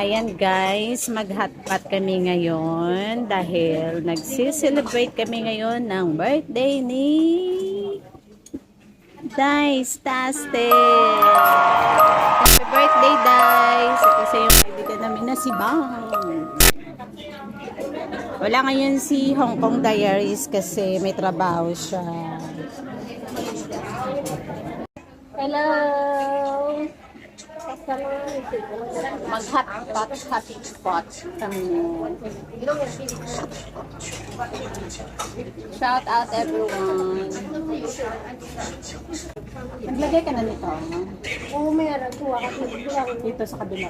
Ayan guys, mag-hotpot kami ngayon dahil nagsi-celebrate kami ngayon ng birthday ni Dice Taste. Happy birthday Dice! Ito sa yung kaibigan namin na si Bang. Wala ngayon si Hong Kong Diaries kasi may trabaho siya. Hello! Mag-hotpot kami. Shout out everyone. Naglagay ka na nito? Oo, may aragwa ka Dito sa kabila.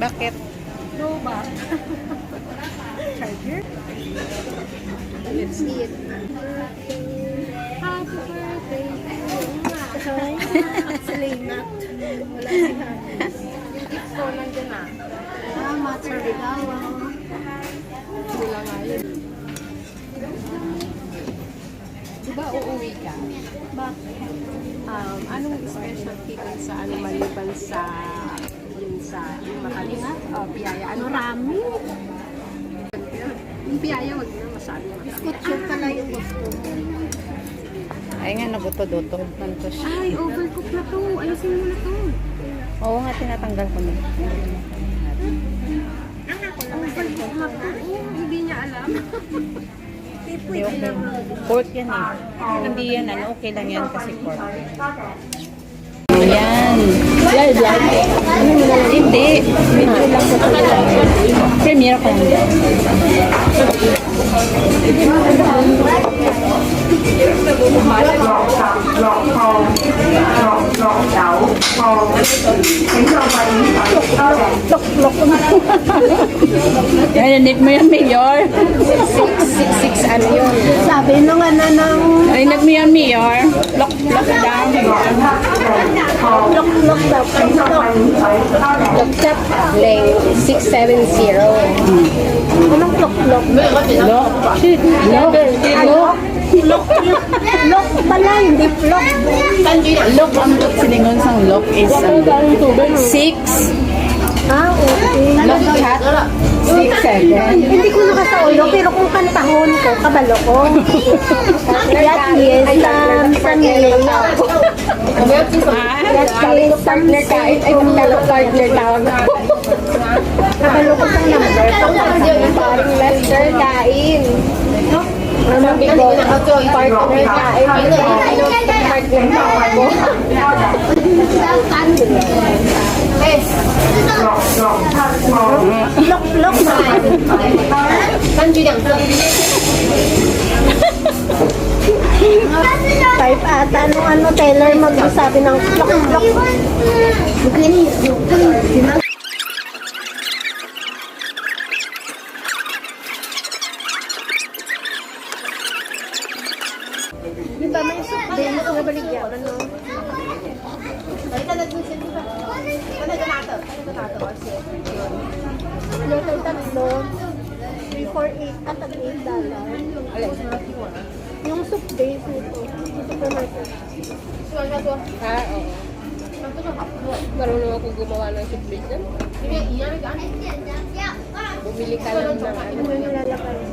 Bakit? No ba? Charger? Let's see it. Happy birthday. Selena. Wala si Hannes. Yung tips ko nandun na. Matter Rigawa. Wala nga yun. Diba uuwi ka? Bakit? Anong specialty dun sa ano maliban sa yung makalinga? Piyaya. Ano rami? Yung piyaya, wag na masabi. Biscuit pala yung gusto. Ay nga, nabuto-duto. Manto siya. Ay, overcook na to. Ayusin mo na to. Oo nga, tinatanggal ko na. Overcook na to. Hindi niya alam. Hindi, okay. Pork yan eh. Hindi yan, ano, okay lang yan kasi pork. Ayan. Hindi. Video lang ko. Premiere ko lang. Narinig mo yan, Mayor? 6 ano yun? Sabi nung ano ng... Narinig mo yan, Mayor? Lock down. Lock daw. Lock tap. Lane 670. Anong lock? Lock. Shit. Lock. Lock pala, hindi lock. Lock. Ang siningon sang lock is 6. Okay. Lock cat. 6, 7. Hindi ko nakasaulo, pero kung kantahon ko, kabalo ko. That is, partner kain. Ay, partner tawag ako. Kabalo ko sa number. Parang Lester kain. Sabi ko, partner kain. Partner tawag ko. Lock na. Type ata nung ano, Taylor magsasabi ng lock. Diba may soup din na baligyan? Ano? Level tatlo, 348 at $8. Yung soup base nito, supermarket. Oo. Marunong ako gumawa ng soup base yan? Bumili ka lang ng ano yung nilalagay.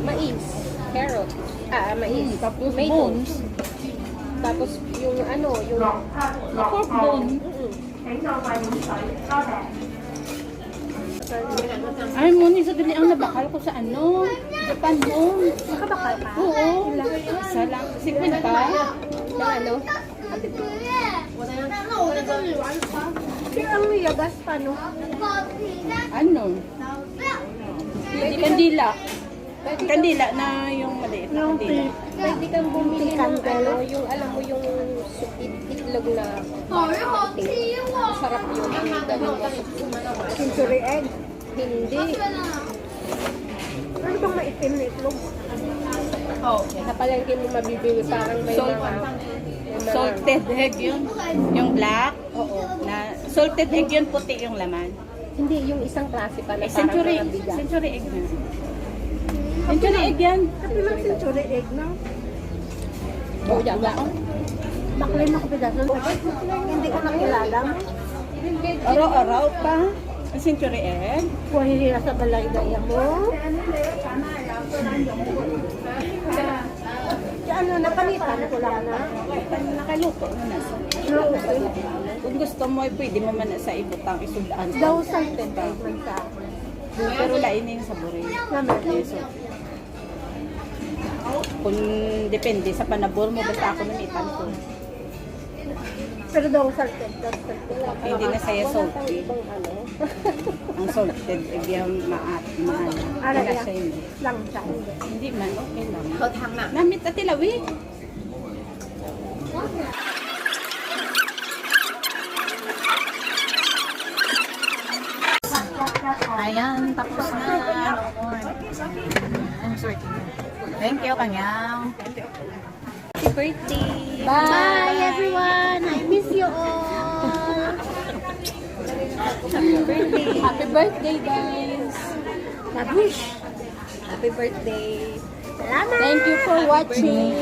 Mais. carrot. Mais. Tapos Tomato. bones. Tapos yung ano, yung... Na pork bone. Ay, Moni, sa dali ang nabakal ko sa ano? Japan bone. Nakabakal pa? Oo. Isa lang. 50. Na ano? Pero ang yagas pa, no? Ano? Kandila. Kandila na yung maliit na kandila. Pwede kang bumili ng ano, yung alam mo yung itlog na sarap yun. Ang gawin mo. Century egg? Hindi. Ano bang maitim na itlog? Oh. Sa palengke mo mabibili parang may Salt. mga... Salted egg yun. Yung black. Oo. Na salted egg yun, puti yung laman. Hindi, yung isang klase pa na Eh, parang century. mga bigas. Century egg na. Century egg yan. Kasi lang century egg na. Oh, yaga. Baklay mo ko pidasan. Hindi ko nakilala. Araw-araw pa. Ang century egg. Kung hindi nasa balay-gaya mo. Ano, napalitan ko lang na. Nakaluto na na. Okay. Kung gusto mo, pwede mo man sa ibutang isudaan. Daw salted egg man sa Pero lain yung sabore. naman. So, kung depende sa panabor mo, basta ako namitan ko. Pero daw salted. Hindi na saya salty. Ibang ano. Ang salted egg yung mahal. Ano Wala yan? siya hindi. Lang siya. Hindi man, okay lang. เขาทำอ่ะ Namit at tilawi. Ayan, tapos na. Thank you, kanyang. Happy birthday. Bye everyone! I miss you all! Happy birthday. Happy birthday, guys. Labush! Happy birthday. Salamat! Thank you for watching.